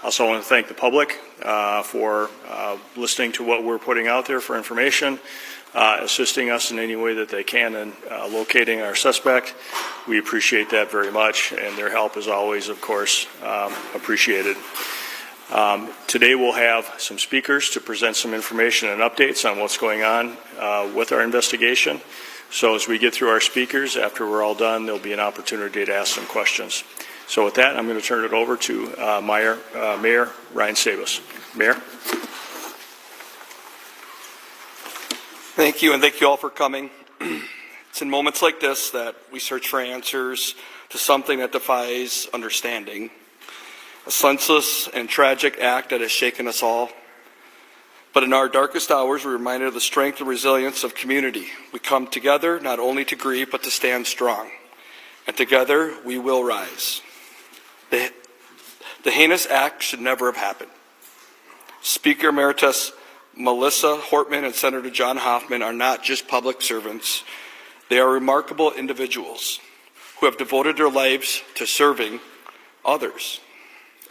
Also want to thank the public for listening to what we're putting out there for information, assisting us in any way that they can in locating our suspect. We appreciate that very much, and their help is always, of course, appreciated. Today we'll have some speakers to present some information and updates on what's going on with our investigation. So as we get through our speakers, after we're all done, there'll be an opportunity to ask some questions. So with that, I'm going to turn it over to Mayor Ryan Sabus. Mayor. Thank you, and thank you all for coming. It's in moments like this that we search for answers to something that defies understanding. A senseless and tragic act that has shaken us all. But in our darkest hours, we're reminded of the strength and resilience of community. We come together not only to grieve, but to stand strong. And together, we will rise. The heinous act should never have happened. Speaker Emeritus Melissa Hortman and Senator John Hoffman are not just public servants. They are remarkable individuals who have devoted their lives to serving others.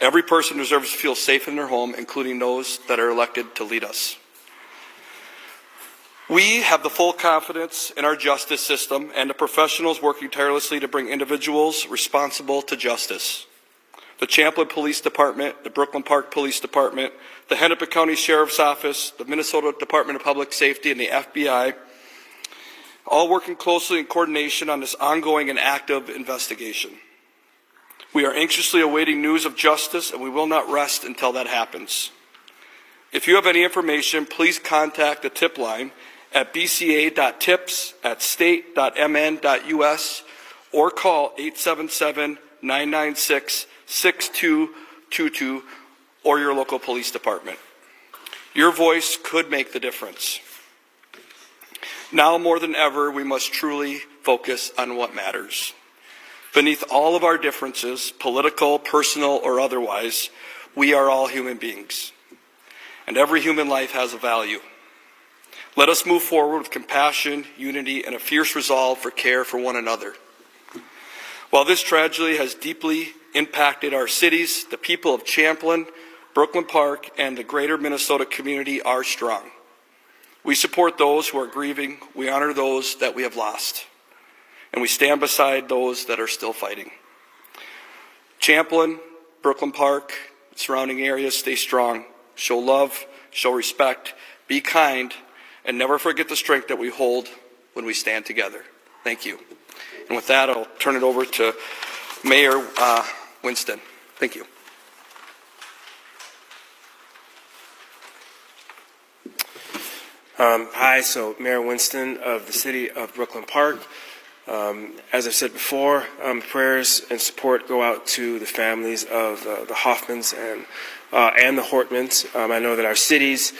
Every person deserves to feel safe in their home, including those that are elected to lead us. We have the full confidence in our justice system and the professionals working tirelessly to bring individuals responsible to justice. The Champlin Police Department, the Brooklyn Park Police Department, the Hennepin County Sheriff's Office, the Minnesota Department of Public Safety, and the FBI, all working closely in coordination on this ongoing and active investigation. We are anxiously awaiting news of justice, and we will not rest until that happens. If you have any information, please contact the tip line at bca.tips@state.mn.us or call 877-996-6222 or your local police department. Your voice could make the difference. Now more than ever, we must truly focus on what matters. Beneath all of our differences, political, personal, or otherwise, we are all human beings. And every human life has a value. Let us move forward with compassion, unity, and a fierce resolve for care for one another. While this tragedy has deeply impacted our cities, the people of Champlin, Brooklyn Park, and the greater Minnesota community are strong. We support those who are grieving. We honor those that we have lost. And we stand beside those that are still fighting. Champlin, Brooklyn Park, surrounding areas, stay strong. Show love, show respect, be kind, and never forget the strength that we hold when we stand together. Thank you. And with that, I'll turn it over to Mayor Winston. Thank you. Hi, so Mayor Winston of the city of Brooklyn Park. As I've said before, prayers and support go out to the families of the Hoffmans and the Hortmans. I know that our cities,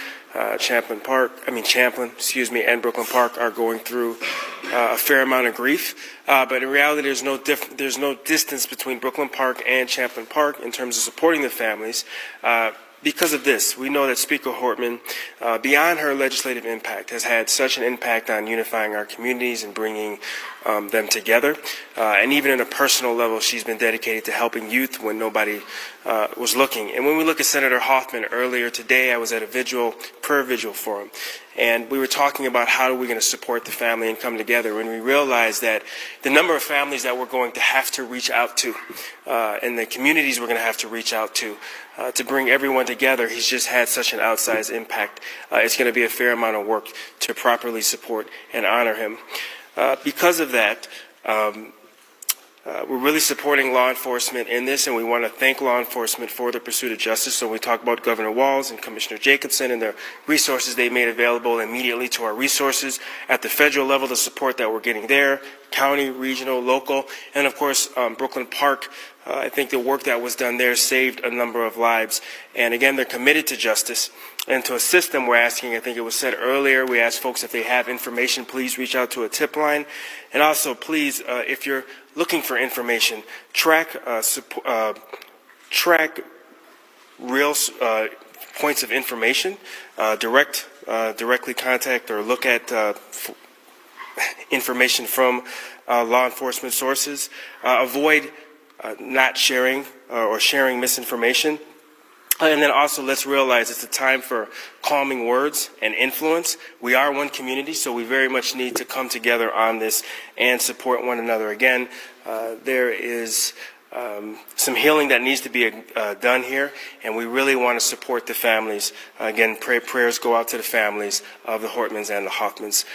Champlin, and Brooklyn Park are going through a fair amount of grief. But in reality, there's no distance between Brooklyn Park and Champlin Park in terms of supporting the families. Because of this, we know that Speaker Hortman, beyond her legislative impact, has had such an impact on unifying our communities and bringing them together. And even in a personal level, she's been dedicated to helping youth when nobody was looking. And when we look at Senator Hoffman earlier today, I was at a prayer vigil for him. And we were talking about how are we going to support the family and come together. And we realized that the number of families that we're going to have to reach out to and the communities we're going to have to reach out to bring everyone together, he's just had such an outsized impact. It's going to be a fair amount of work to properly support and honor him. Because of that, we're really supporting law enforcement in this, and we want to thank law enforcement for the pursuit of justice. So we talk about Governor Walz and Commissioner Jacobson and the resources they made available immediately to our resources at the federal level, the support that we're getting there, county, regional, local, and of course Brooklyn Park. I think the work that was done there saved a number of lives. And again, they're committed to justice. And to assist them, we're asking, I think it was said earlier, we asked folks if they have information, please reach out to a tip line. And also, please, if you're looking for information, track real points of information, directly contact or look at information from law enforcement sources. Avoid not sharing or sharing misinformation. And then also, let's realize it's a time for calming words and influence. We are one community, so we very much need to come together on this and support one another. Again, there is some healing that needs to be done here, and we really want to support the families. Again, prayers go out to the families of the Hortmans and the Hoffmans.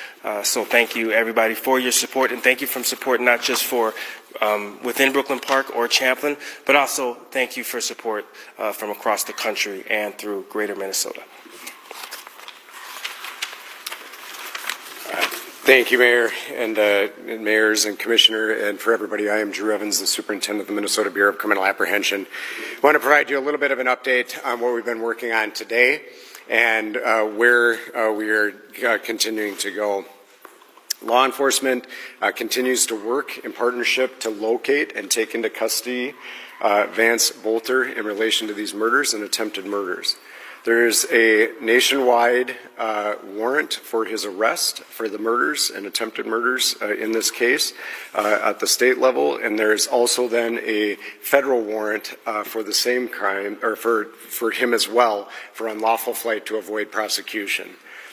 So thank you, everybody, for your support, and thank you for support not just for within Brooklyn Park or Champlin, but also thank you for support from across the country and through greater Minnesota. Thank you, Mayor, and mayors and commissioner, and for everybody. I am Drew Evans, the superintendent of the Minnesota Bureau of Criminal Apprehension. I want to provide you a little bit of an update on what we've been working on today and where we are continuing to go. Law enforcement continues to work in partnership to locate and take into custody Vance Bolter in relation to these murders and attempted murders. There is a nationwide warrant for his arrest for the murders and attempted murders in this case at the state level, and there is also then a federal warrant for the same crime, or for him as well, for unlawful flight to avoid prosecution.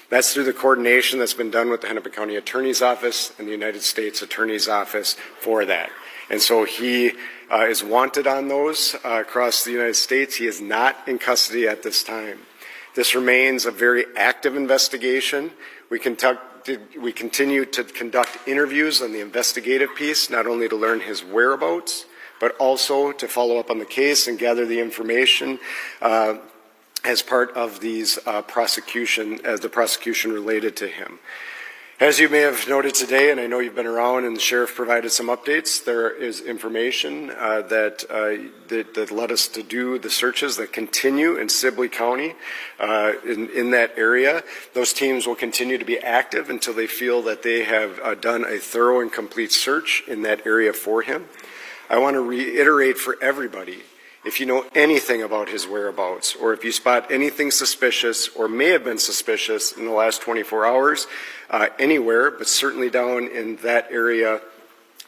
That's through the coordination that's been done with the Hennepin County Attorney's Office and the United States Attorney's Office for that. And so he is wanted on those across the United States. He is not in custody at this time. This remains a very active investigation. We continue to conduct interviews on the investigative piece, not only to learn his whereabouts, but also to follow up on the case and gather the information as part of these the prosecution related to him. As you may have noted today, and I know you've been around and the sheriff provided some updates, there is information that led us to do the searches that continue in Sibley County in that area. Those teams will continue to be active until they feel that they have done a thorough and complete search in that area for him. I want to reiterate for everybody, if you know anything about his whereabouts, or if you spot anything suspicious or may have been suspicious in the last 24 hours, anywhere, but certainly down in that area,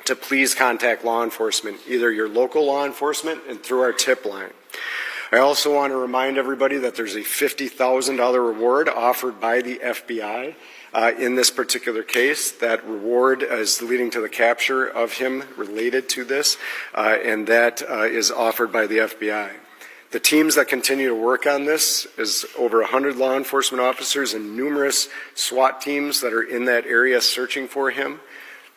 to please contact law enforcement, either your local law enforcement and through our tip line. I also want to remind everybody that there's a $50,000 reward offered by the FBI in this particular case. That reward is leading to the capture of him related to this, and that is offered by the FBI. The teams that continue to work on this is over 100 law enforcement officers and numerous SWAT teams that are in that area searching for him.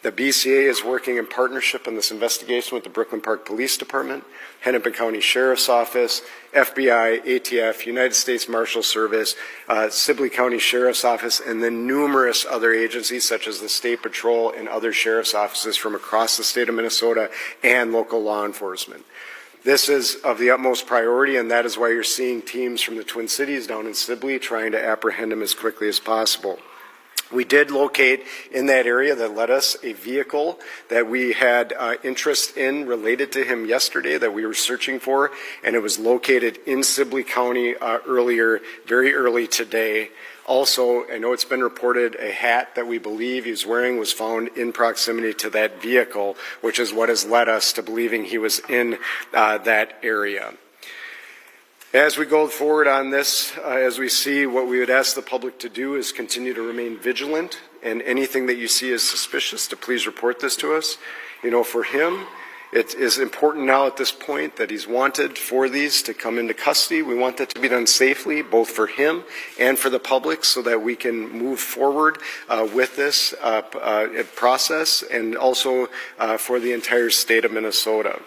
The BCA is working in partnership on this investigation with the Brooklyn Park Police Department, Hennepin County Sheriff's Office, FBI, ATF, United States Marshal Service, Sibley County Sheriff's Office, and then numerous other agencies such as the State Patrol and other sheriff's offices from across the state of Minnesota and local law enforcement. This is of the utmost priority, and that is why you're seeing teams from the Twin Cities down in Sibley trying to apprehend him as quickly as possible. We did locate in that area that led us a vehicle that we had interest in related to him yesterday that we were searching for, and it was located in Sibley County very early today. Also, I know it's been reported a hat that we believe he was wearing was found in proximity to that vehicle, which is what has led us to believing he was in that area. As we go forward on this, as we see, what we would ask the public to do is continue to remain vigilant, and anything that you see as suspicious, to please report this to us. You know, for him, it is important now at this point that he's wanted for these to come into custody. We want that to be done safely, both for him and for the public, so that we can move forward with this process, and also for the entire state of Minnesota.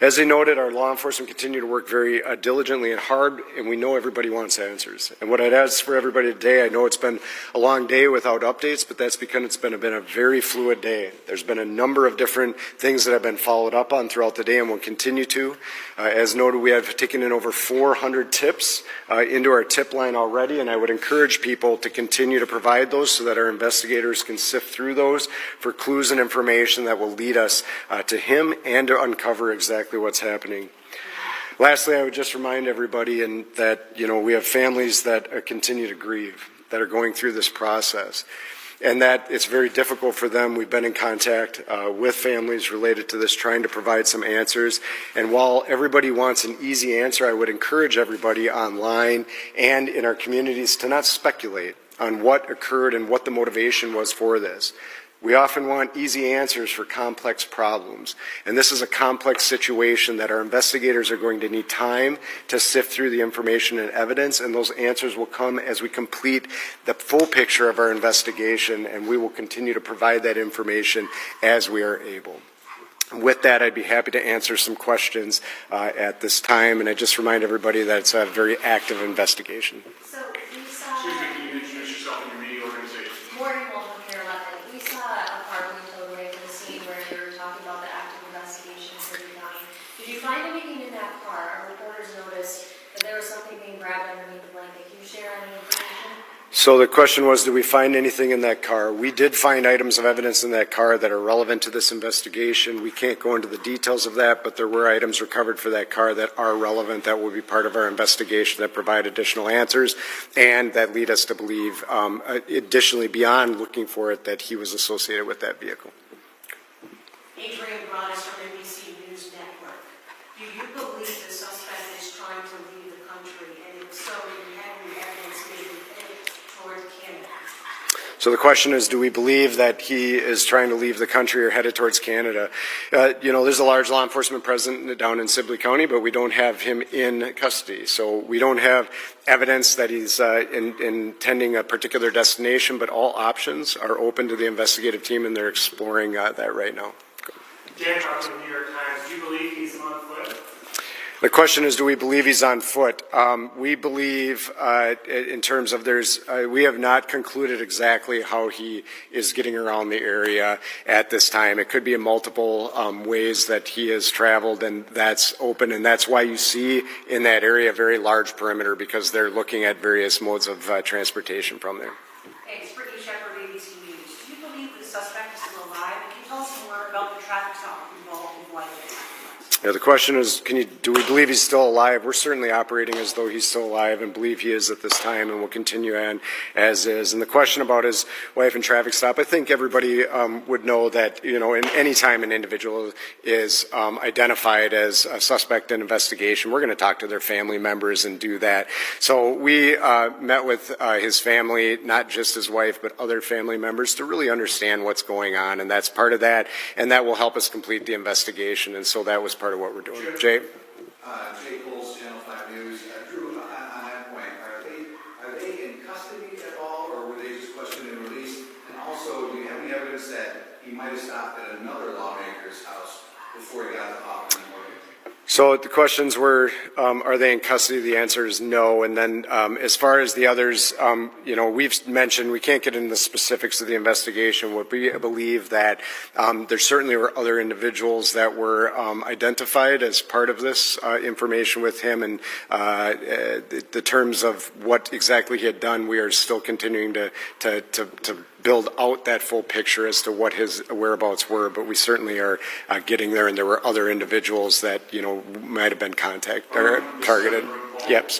As they noted, our law enforcement continue to work very diligently and hard, and we know everybody wants answers. And what I'd ask for everybody today, I know it's been a long day without updates, but that's because it's been a very fluid day. There's been a number of different things that have been followed up on throughout the day and will continue to. As noted, we have taken in over 400 tips into our tip line already, and I would encourage people to continue to provide those so that our investigators can sift through those for clues and information that will lead us to him and to uncover exactly what's happening. Lastly, I would just remind everybody that we have families that continue to grieve, that are going through this process. and that it's very difficult for them. We've been in contact with families related to this, trying to provide some answers. And while everybody wants an easy answer, I would encourage everybody online and in our communities to not speculate on what occurred and what the motivation was for this. We often want easy answers for complex problems, and this is a complex situation that our investigators are going to need time to sift through the information and evidence, and those answers will come as we complete the full picture of our investigation, and we will continue to provide that information as we are able. With that, I'd be happy to answer some questions at this time, and I just remind everybody that it's a very active investigation. So we saw... Excuse me, can you introduce yourself and your media organization? Morning, Walter Care 11. We saw a car being towed away from the scene where you were talking about the active investigation in City County. Did you find anything in that car? Our reporters noticed that there was something being grabbed underneath the blanket. Can you share any information? So the question was, did we find anything in that car? We did find items of evidence in that car that are relevant to this investigation. We can't go into the details of that, but there were items recovered for that car that are relevant, that will be part of our investigation, that provide additional answers, and that lead us to believe, additionally, beyond looking for it, that he was associated with that vehicle. Adrian Broadus from NBC News Network. Do you believe the suspect is trying to leave the country? And if so, do you have any evidence maybe toward Canada? So the question is, do we believe that he is trying to leave the country or headed towards Canada? There's a large law enforcement presence down in Sibley County, but we don't have him in custody. So we don't have evidence that he's intending a particular destination, but all options are open to the investigative team, and they're exploring that right now. Dan Cox of the New York Times, do you believe he's on foot? The question is, do we believe he's on foot? We believe, in terms of we have not concluded exactly how he is getting around the area at this time. It could be in multiple ways that he has traveled, and that's open, and that's why you see in that area a very large perimeter, because they're looking at various modes of transportation from there. Thanks. Brittany Shepard, ABC News. Do you believe the suspect is still alive? And can you tell us more about the traffic stop involved with White? Yeah, the question is, do we believe he's still alive? We're certainly operating as though he's still alive and believe he is at this time, and will continue on as is. And the question about his wife and traffic stop, I think everybody would know that, in any time an individual is identified as a suspect in investigation, we're going to talk to their family members and do that. So we met with his family, not just his wife, but other family members, to really understand what's going on, and that's part of that, and that will help us complete the investigation, and so that was part of what we're doing. Jay? Jay Coles, Channel 5 News. Drew, on that point, are they in custody at all, or were they just questioned and released? And also, do you have any evidence that he might have stopped at another lawmaker's house before he got to Hoffman and Morgan? So the questions were, are they in custody? The answer is no. And then as far as the others, we've mentioned we can't get into the specifics of the investigation. What we believe that there certainly were other individuals that were identified as part of this information with him, and the terms of what exactly he had done, we are still continuing to build out that full picture as to what his whereabouts were, but we certainly are getting there, and there were other individuals that might have been targeted. Yep.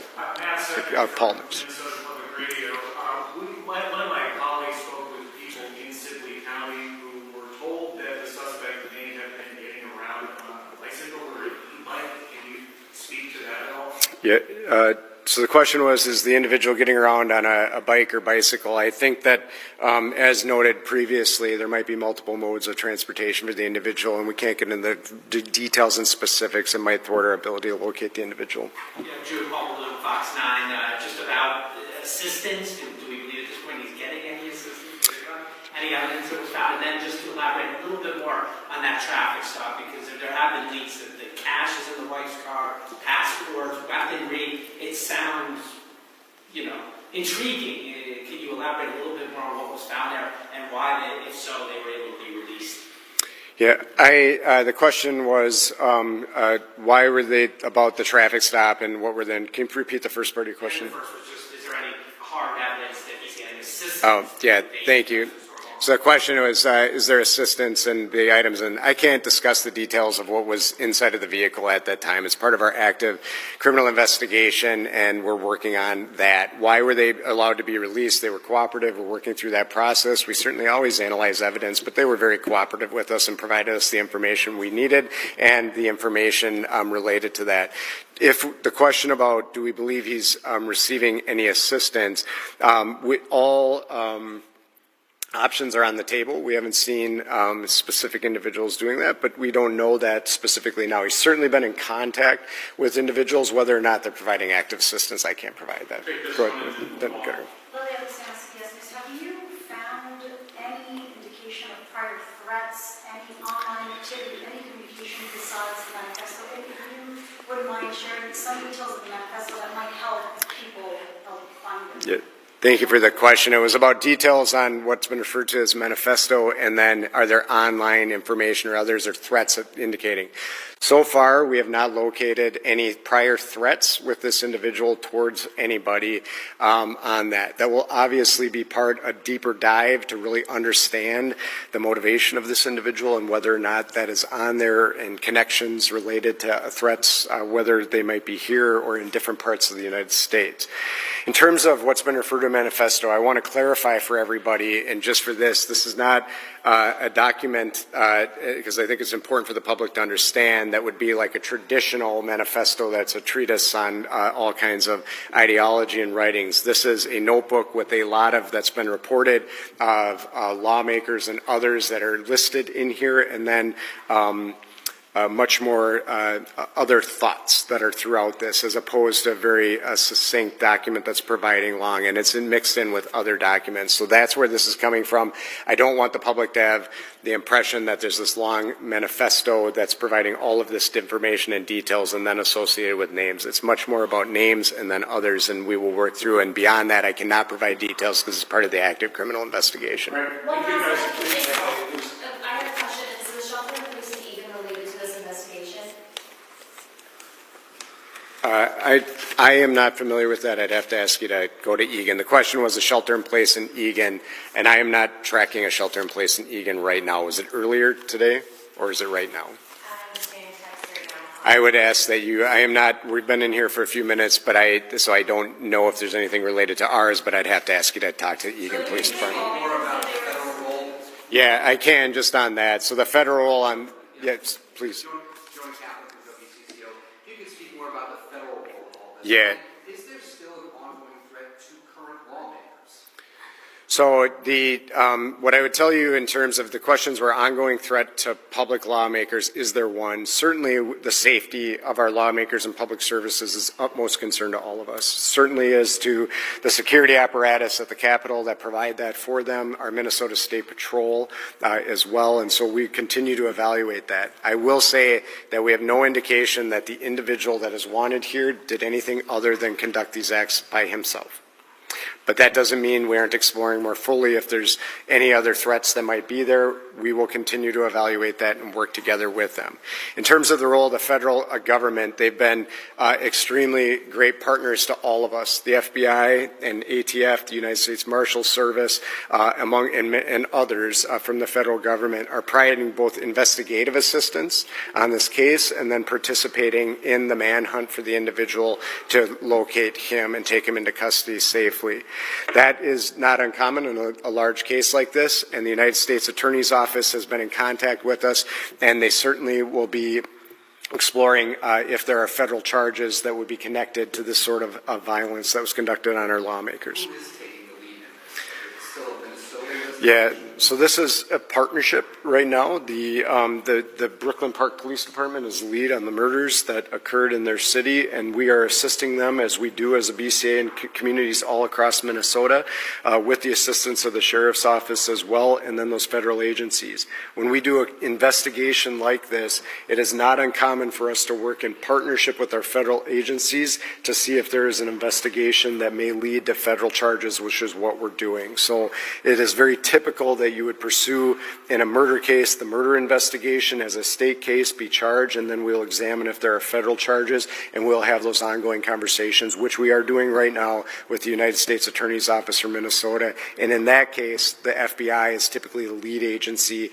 Paul knows. One of my colleagues spoke with people in Sibley County who were told that the suspect may have been getting around on a bicycle or an e-bike. Can you speak to that at all? Yeah. So the question was, is the individual getting around on a bike or bicycle? I think that, as noted previously, there might be multiple modes of transportation for the individual, and we can't get into the details and specifics. It might thwart our ability to locate the individual. Yeah, Drew Paul Blue, Fox 9, just about assistance. Do we believe at this point he's getting any assistance? Any evidence that was found? And then just to elaborate a little bit more on that traffic stop, because if there have been leaks that the cash is in the wife's car, passports, weaponry, it sounds, intriguing. Can you elaborate a little bit more on what was found there and why, if so, they were able to be released? Yeah, the question was, why were they about the traffic stop, and what were then? Can you repeat the first part of your question? And the first was just, is there any hard evidence that he's getting assistance? Oh, yeah, thank you. So the question was, is there assistance in the items? And I can't discuss the details of what was inside of the vehicle at that time. It's part of our active criminal investigation, and we're working on that. Why were they allowed to be released? They were cooperative. We're working through that process. We certainly always analyze evidence, but they were very cooperative with us and provided us the information we needed and the information related to that. If the question about do we believe he's receiving any assistance, options are on the table. We haven't seen specific individuals doing that, but we don't know that specifically now. He's certainly been in contact with individuals. Whether or not they're providing active assistance, I can't provide that. Go ahead. Lily, I was asked, yes, have you found any indication of prior threats, any online activity, any communication besides the manifesto? If you wouldn't mind sharing some details of the manifesto that might help people find it. Yeah. Thank you for the question. It was about details on what's been referred to as manifesto, and then are there online information or others or threats indicating. So far, we have not located any prior threats with this individual towards anybody on that. That will obviously be a deeper dive to really understand the motivation of this individual and whether or not that is on there and connections related to threats, whether they might be here or in different parts of the United States. In terms of what's been referred to in manifesto, I want to clarify for everybody, and just for this is not a document, because I think it's important for the public to understand, that would be like a traditional manifesto that's a treatise on all kinds of ideology and writings. This is a notebook with a lot of, that's been reported, of lawmakers and others that are listed in here, and then much more other thoughts that are throughout this, as opposed to a very succinct document that's providing long, and it's mixed in with other documents. So that's where this is coming from. I don't want the public to have the impression that there's this long manifesto that's providing all of this information and details and then associated with names. It's much more about names and then others, and we will work through. And beyond that, I cannot provide details because it's part of the active criminal investigation. One last question. I have a question. Is the shelter in place in Egan related to this investigation? I am not familiar with that. I'd have to ask you to go to Egan. The question was a shelter in place in Egan, and I am not tracking a shelter in place in Egan right now. Was it earlier today, or is it right now? I would ask that we've been in here for a few minutes, but so I don't know if there's anything related to ours, but I'd have to ask you to talk to the Egan Police Department. More about the federal role? Yeah, I can, just on that. So the federal role on, yes, please. Joint captain of WCCO, you can speak more about the federal role of all this. Yeah. Is there still an ongoing threat to current lawmakers? So what I would tell you in terms of the questions were ongoing threat to public lawmakers, is there one? Certainly the safety of our lawmakers and public services is utmost concern to all of us. Certainly as to the security apparatus at the Capitol that provide that for them, our Minnesota State Patrol as well, and so we continue to evaluate that. I will say that we have no indication that the individual that is wanted here did anything other than conduct these acts by himself. But that doesn't mean we aren't exploring more fully. If there's any other threats that might be there, we will continue to evaluate that and work together with them. In terms of the role of the federal government, they've been extremely great partners to all of us. The FBI and ATF, the United States Marshal Service, and others from the federal government are providing both investigative assistance on this case and then participating in the manhunt for the individual to locate him and take him into custody safely. That is not uncommon in a large case like this, and the United States Attorney's Office has been in contact with us, and they certainly will be exploring if there are federal charges that would be connected to this sort of violence that was conducted on our lawmakers. Who is taking the lead in this? Is it still Minnesota? Yeah, so this is a partnership right now. The Brooklyn Park Police Department is lead on the murders that occurred in their city, and we are assisting them as we do as a BCA and communities all across Minnesota with the assistance of the Sheriff's Office as well, and then those federal agencies. When we do an investigation like this, it is not uncommon for us to work in partnership with our federal agencies to see if there is an investigation that may lead to federal charges, which is what we're doing. So it is very typical that that you would pursue in a murder case, the murder investigation as a state case, be charged, and then we'll examine if there are federal charges, and we'll have those ongoing conversations, which we are doing right now with the United States Attorney's Office for Minnesota. And in that case, the FBI is typically the lead agency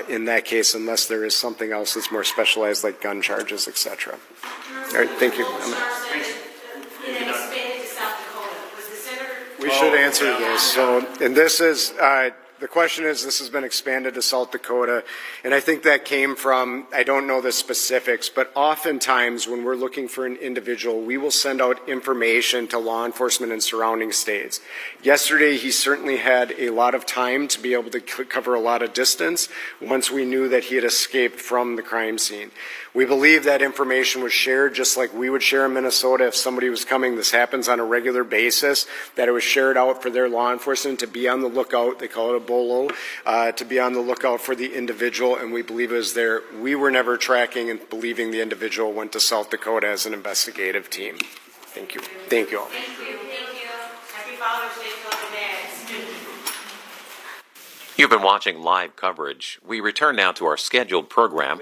in that case, unless there is something else that's more specialized, like gun charges, etc. All right, thank you. We should answer this. So, and this is, the question is, this has been expanded to South Dakota, and I think that came from, I don't know the specifics, but oftentimes when we're looking for an individual, we will send out information to law enforcement in surrounding states. Yesterday, he certainly had a lot of time to be able to cover a lot of distance once we knew that he had escaped from the crime scene. We believe that information was shared just like we would share in Minnesota if somebody was coming. This happens on a regular basis, that it was shared out for their law enforcement to be on the lookout. They call it a bolo, to be on the lookout for the individual, and we believe it was there. We were never tracking and believing the individual went to South Dakota as an investigative team. Thank you. Thank you all. Thank you. Thank you. Happy Father's Day to all the dads. You've been watching live coverage. We return now to our scheduled program.